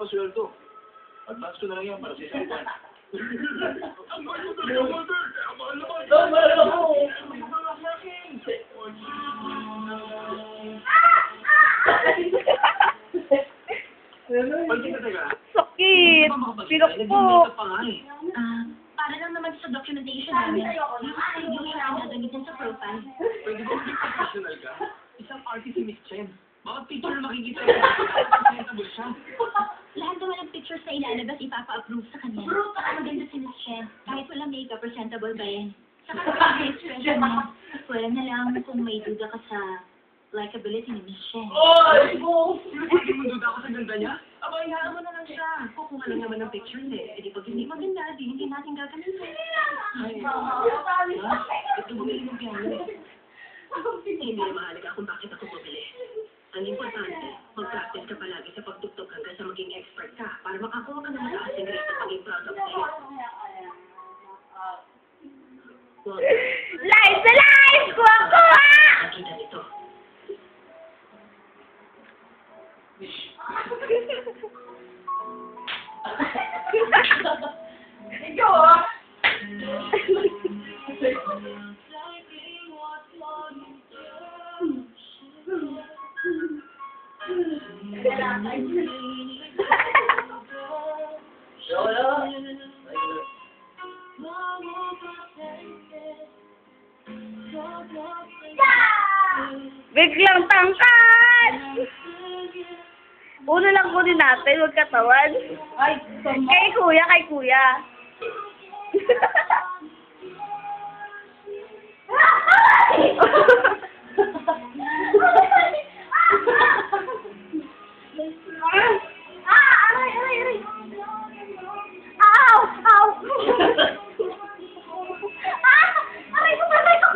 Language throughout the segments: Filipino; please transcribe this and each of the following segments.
pasweldo. Advance ko na lang yan para sa isang buwan. Ang mahal mo talaga, Walter! Kaya mahal naman! Mahal ako! Sakit! Pinakpok! Para lang naman sa documentation namin. Yung siya ang gagamitin sa profile. Pwede ba maging professional ka? Isang artist si Miss Chen. Baka picture na makikita yun. Presentable siya. Lahat naman ng pictures na ilalabas, ipapa-approve sa kanya. Maganda si Miss Chen. Kahit walang makeup, presentable ba yan? Saka sa expression niya, wala na lang kung may duda ka sa likability ni Miss Chen. Ay! Hindi mo duda ako sa ganda niya? Aba, hayaan mo na lang siya. Kukuha lang naman ng pictures eh. E di pag hindi maganda, hindi natin gagamitin. Ay, ito bumili ng piano eh. Hindi na mahalaga kung bakit ako bumili. Ang importante, mag-practice ka palagi sa pagtugtog hanggang sa maging expert ka para makakuha ka ng mataasing grade at maging proud of sa'yo. Live sa live! Kuha! Nakita nito. Ikaw ah! Biglang tangkad! Uno lang kunin natin, huwag katawan. Ay, kay kuya, kay kuya. Aray, aray, aray. Ow! Ow! Aray ko, aray ko.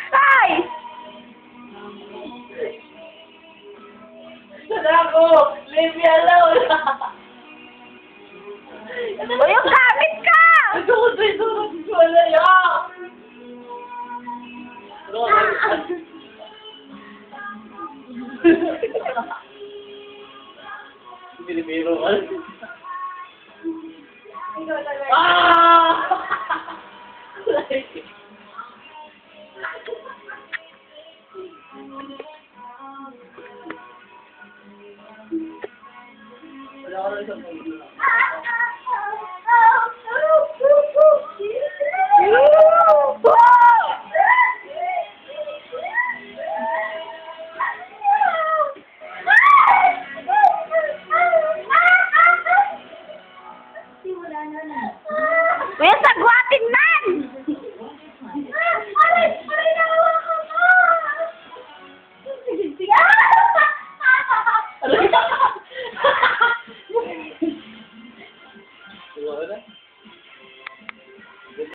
Ay! Ako! Leave me alone! O yung gamit ka! Ito ko sa ito! Wala yan! Binibiro ka? Ah! Wala ka lang isang panggulo. Kuya,